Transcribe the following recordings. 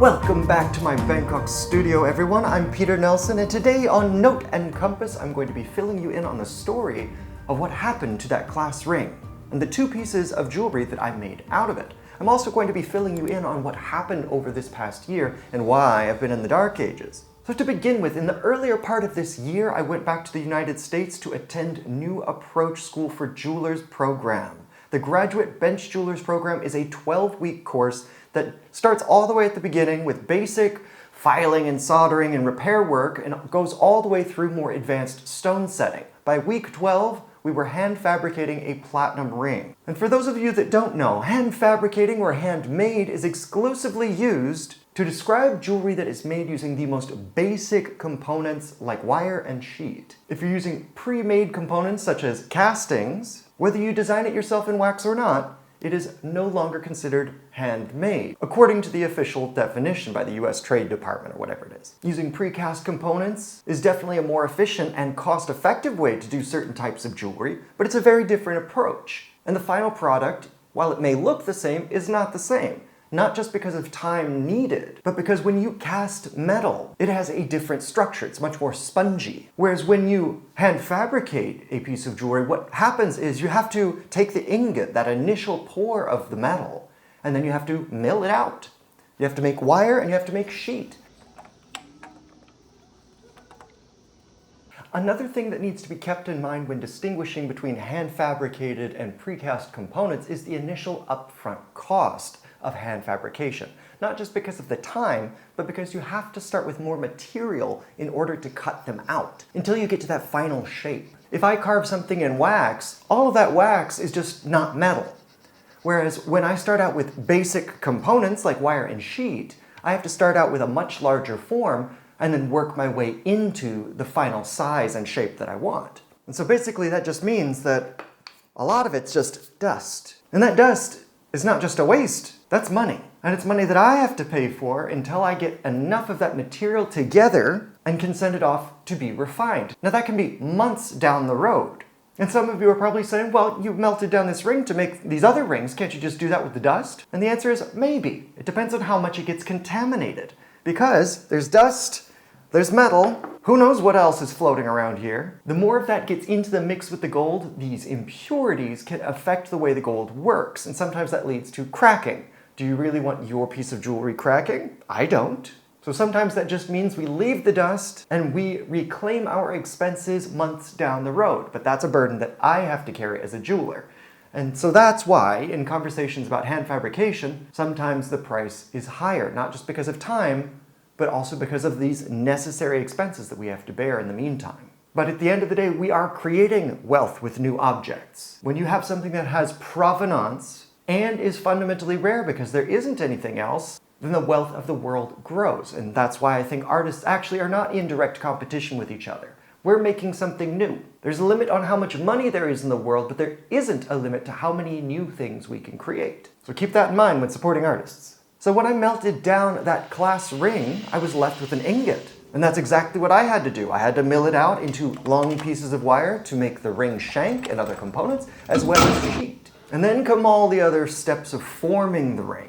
Welcome back to my Bangkok studio, everyone. I'm Peter Nelson, and today on Note and Compass, I'm going to be filling you in on the story of what happened to that class ring and the two pieces of jewelry that I made out of it. I'm also going to be filling you in on what happened over this past year and why I've been in the dark ages. So to begin with, in the earlier part of this year, I went back to the United States to attend New Approach School for Jewelers program. The Graduate Bench Jewelers program is a 12-week course that starts all the way at the beginning with basic filing and soldering and repair work and goes all the way through more advanced stone setting. By week 12, we were hand fabricating a platinum ring. And for those of you that don't know, hand fabricating or handmade is exclusively used to describe jewelry that is made using the most basic components like wire and sheet. If you're using pre-made components such as castings, whether you design it yourself in wax or not, it is no longer considered handmade, according to the official definition by the US Trade Department or whatever it is. Using precast components is definitely a more efficient and cost-effective way to do certain types of jewelry, but it's a very different approach. And the final product, while it may look the same, is not the same. Not just because of time needed, but because when you cast metal, it has a different structure. It's much more spongy. Whereas when you hand fabricate a piece of jewelry, what happens is you have to take the ingot, that initial pour of the metal, and then you have to mill it out. You have to make wire and you have to make sheet. Another thing that needs to be kept in mind when distinguishing between hand-fabricated and precast components is the initial upfront cost of hand fabrication. Not just because of the time, but because you have to start with more material in order to cut them out until you get to that final shape. If I carve something in wax, all of that wax is just not metal. Whereas when I start out with basic components like wire and sheet, I have to start out with a much larger form and then work my way into the final size and shape that I want. And so basically that just means that a lot of it's just dust. And that dust is not just a waste, that's money. And it's money that I have to pay for until I get enough of that material together and can send it off to be refined. Now that can be months down the road. And some of you are probably saying, well, you melted down this ring to make these other rings, can't you just do that with the dust? And the answer is maybe. It depends on how much it gets contaminated. Because there's dust, there's metal, who knows what else is floating around here. The more of that gets into the mix with the gold, these impurities can affect the way the gold works, and sometimes that leads to cracking. Do you really want your piece of jewelry cracking? I don't. So sometimes that just means we leave the dust and we reclaim our expenses months down the road, but that's a burden that I have to carry as a jeweler. And so that's why, in conversations about hand fabrication, sometimes the price is higher, not just because of time, but also because of these necessary expenses that we have to bear in the meantime. But at the end of the day, we are creating wealth with new objects. When you have something that has provenance and is fundamentally rare because there isn't anything else, then the wealth of the world grows. And that's why I think artists actually are not in direct competition with each other. We're making something new. There's a limit on how much money there is in the world, but there isn't a limit to how many new things we can create. So keep that in mind when supporting artists. So when I melted down that class ring, I was left with an ingot. And that's exactly what I had to do. I had to mill it out into long pieces of wire to make the ring shank and other components, as well as sheet. And then come all the other steps of forming the ring.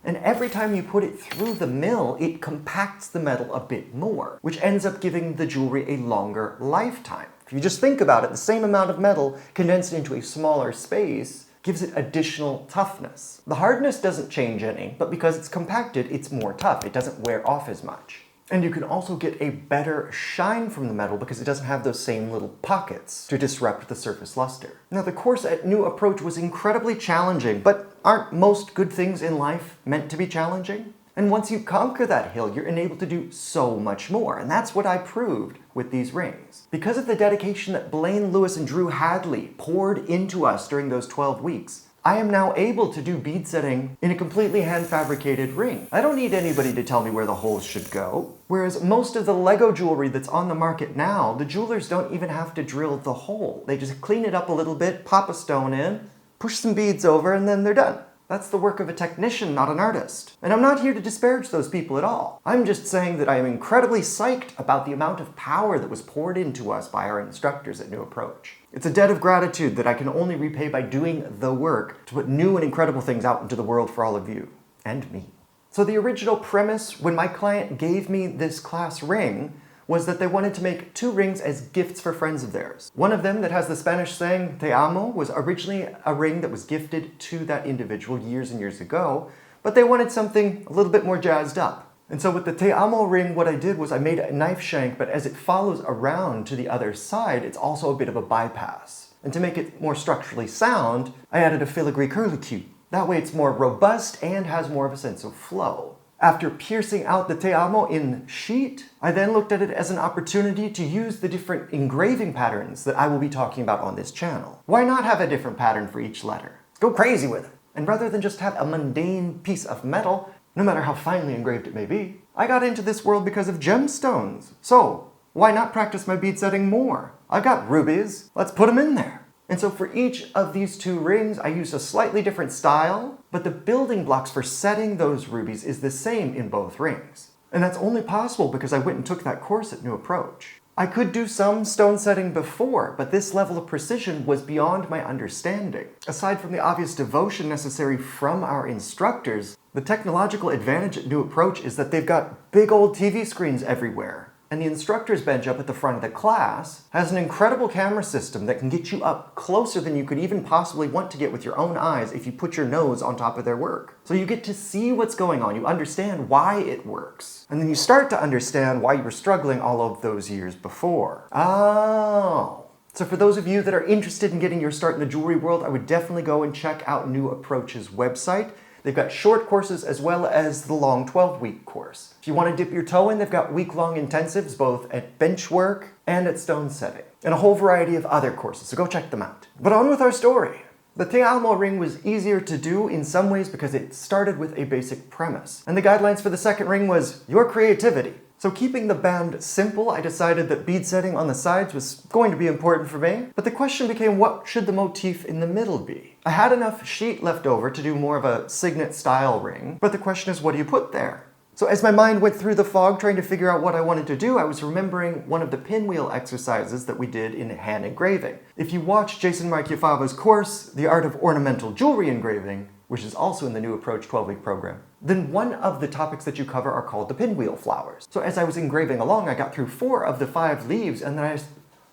And every time you put it through the mill, it compacts the metal a bit more, which ends up giving the jewelry a longer lifetime. If you just think about it, the same amount of metal condensed into a smaller space gives it additional toughness. The hardness doesn't change any, but because it's compacted, it's more tough. It doesn't wear off as much. And you can also get a better shine from the metal because it doesn't have those same little pockets to disrupt the surface luster. Now, the course at New Approach was incredibly challenging, but aren't most good things in life meant to be challenging? And once you conquer that hill, you're enabled to do so much more. And that's what I proved with these rings. Because of the dedication that Blaine Lewis and Drew Hadley poured into us during those 12 weeks, I am now able to do bead setting in a completely hand-fabricated ring. I don't need anybody to tell me where the holes should go. Whereas most of the Lego jewelry that's on the market now, the jewelers don't even have to drill the hole. They just clean it up a little bit, pop a stone in, push some beads over, and then they're done. That's the work of a technician, not an artist. And I'm not here to disparage those people at all. I'm just saying that I am incredibly psyched about the amount of power that was poured into us by our instructors at New Approach. It's a debt of gratitude that I can only repay by doing the work to put new and incredible things out into the world for all of you and me. So the original premise when my client gave me this class ring was that they wanted to make 2 rings as gifts for friends of theirs. One of them that has the Spanish saying, te amo, was originally a ring that was gifted to that individual years and years ago, but they wanted something a little bit more jazzed up. And so with the te amo ring, what I did was I made a knife shank, but as it follows around to the other side, it's also a bit of a bypass. And to make it more structurally sound, I added a filigree curlicue. That way it's more robust and has more of a sense of flow. After piercing out the te amo in sheet, I then looked at it as an opportunity to use the different engraving patterns that I will be talking about on this channel. Why not have a different pattern for each letter? Go crazy with it. And rather than just have a mundane piece of metal, no matter how finely engraved it may be, I got into this world because of gemstones. So, why not practice my bead setting more? I've got rubies, let's put them in there. And so for each of these 2 rings, I used a slightly different style, but the building blocks for setting those rubies is the same in both rings. And that's only possible because I went and took that course at New Approach. I could do some stone setting before, but this level of precision was beyond my understanding. Aside from the obvious devotion necessary from our instructors, the technological advantage at New Approach is that they've got big old TV screens everywhere. And the instructor's bench up at the front of the class has an incredible camera system that can get you up closer than you could even possibly want to get with your own eyes if you put your nose on top of their work. So you get to see what's going on, you understand why it works. And then you start to understand why you were struggling all of those years before. Oh. So for those of you that are interested in getting your start in the jewelry world, I would definitely go and check out New Approach's website. They've got short courses as well as the long 12-week course. If you want to dip your toe in, they've got week-long intensives both at bench work and at stone setting, and a whole variety of other courses, so go check them out. But on with our story. The te amo ring was easier to do in some ways because it started with a basic premise, and the guidelines for the second ring was your creativity. So keeping the band simple, I decided that bead setting on the sides was going to be important for me, but the question became, what should the motif in the middle be? I had enough sheet left over to do more of a signet style ring, but the question is, what do you put there? So as my mind went through the fog trying to figure out what I wanted to do, I was remembering one of the pinwheel exercises that we did in hand engraving. If you watch Jason Marchiafava's course, The Art of Ornamental Jewelry Engraving, which is also in the New Approach 12-week program, then one of the topics that you cover are called the pinwheel flowers. So as I was engraving along, I got through 4 of the 5 leaves, and then I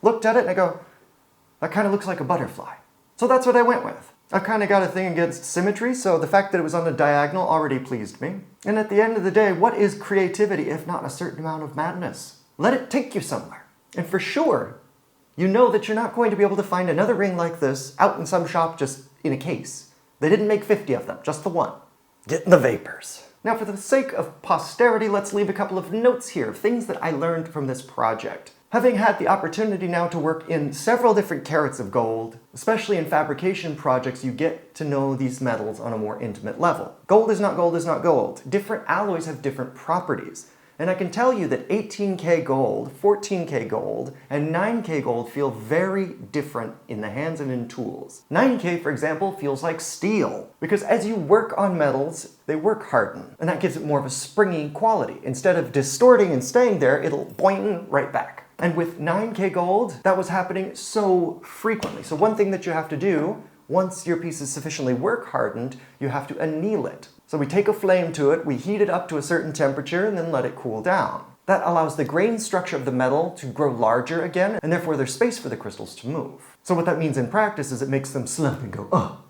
looked at it and I go, that kind of looks like a butterfly. So that's what I went with. I've kind of got a thing against symmetry, so the fact that it was on the diagonal already pleased me. And at the end of the day, what is creativity if not a certain amount of madness? Let it take you somewhere. And for sure, you know that you're not going to be able to find another ring like this out in some shop just in a case. They didn't make 50 of them, just the one. Get in the vapors. Now for the sake of posterity, let's leave a couple of notes here of things that I learned from this project. Having had the opportunity now to work in several different carats of gold, especially in fabrication projects, you get to know these metals on a more intimate level. Gold is not gold is not gold. Different alloys have different properties. And I can tell you that 18K gold, 14K gold, and 9K gold feel very different in the hands and in tools. 9K, for example, feels like steel, because as you work on metals, they work harden, and that gives it more of a springy quality. Instead of distorting and staying there, it'll boing right back. And with 9K gold, that was happening so frequently. So one thing that you have to do, once your piece is sufficiently work hardened, you have to anneal it. So we take a flame to it, we heat it up to a certain temperature, and then let it cool down. That allows the grain structure of the metal to grow larger again, and therefore there's space for the crystals to move. So what that means in practice is it makes them slump and go, oh,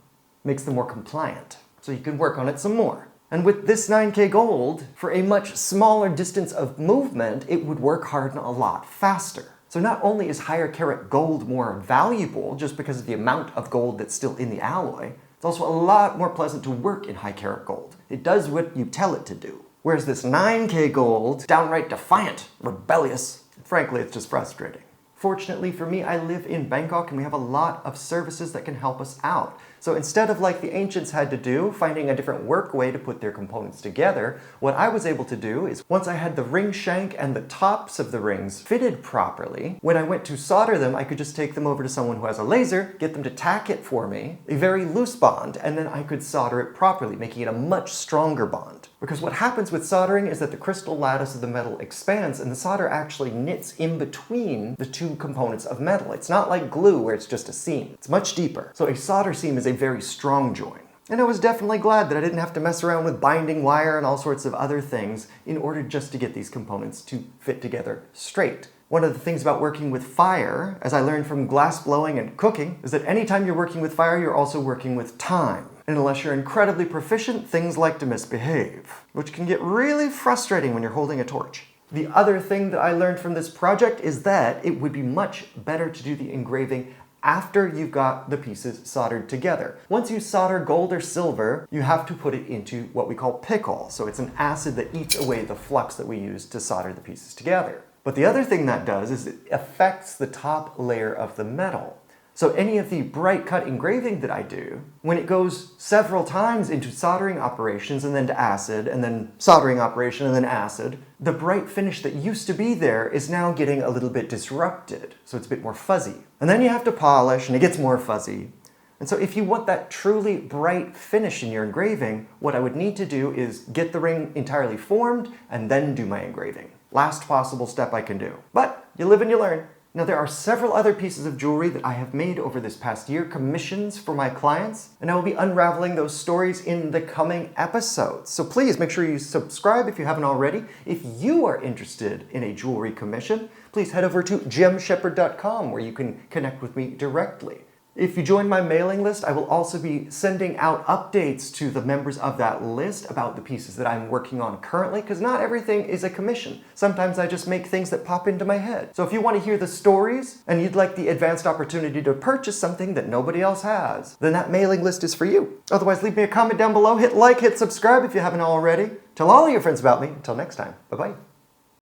makes them more compliant. So you can work on it some more. And with this 9K gold, for a much smaller distance of movement, it would work harden a lot faster. So not only is higher carat gold more valuable just because of the amount of gold that's still in the alloy, it's also a lot more pleasant to work in high carat gold. It does what you tell it to do. Whereas this 9K gold, downright defiant, rebellious, frankly, it's just frustrating. Fortunately for me, I live in Bangkok and we have a lot of services that can help us out. So instead of like the ancients had to do, finding a different work way to put their components together, what I was able to do is once I had the ring shank and the tops of the rings fitted properly, when I went to solder them, I could just take them over to someone who has a laser, get them to tack it for me, a very loose bond, and then I could solder it properly, making it a much stronger bond. Because what happens with soldering is that the crystal lattice of the metal expands and the solder actually knits in between the two components of metal. It's not like glue where it's just a seam. It's much deeper. So a solder seam is a very strong join. And I was definitely glad that I didn't have to mess around with binding wire and all sorts of other things in order just to get these components to fit together straight. One of the things about working with fire, as I learned from glass blowing and cooking, is that anytime you're working with fire, you're also working with time. And unless you're incredibly proficient, things like to misbehave, which can get really frustrating when you're holding a torch. The other thing that I learned from this project is that it would be much better to do the engraving after you've got the pieces soldered together. Once you solder gold or silver, you have to put it into what we call pickle. So it's an acid that eats away the flux that we use to solder the pieces together. But the other thing that does is it affects the top layer of the metal. So any of the bright cut engraving that I do, when it goes several times into soldering operations and then to acid and then soldering operation and then acid, the bright finish that used to be there is now getting a little bit disrupted. So it's a bit more fuzzy. And then you have to polish and it gets more fuzzy. And so if you want that truly bright finish in your engraving, what I would need to do is get the ring entirely formed and then do my engraving. Last possible step I can do. But you live and you learn. Now there are several other pieces of jewelry that I have made over this past year, commissions for my clients, and I will be unraveling those stories in the coming episodes. So please make sure you subscribe if you haven't already. If you are interested in a jewelry commission, please head over to gemshepherd.com where you can connect with me directly. If you join my mailing list, I will also be sending out updates to the members of that list about the pieces that I'm working on currently, because not everything is a commission. Sometimes I just make things that pop into my head. So if you want to hear the stories and you'd like the advanced opportunity to purchase something that nobody else has, then that mailing list is for you. Otherwise, leave me a comment down below, hit like, hit subscribe if you haven't already. Tell all of your friends about me. Until next time, bye-bye.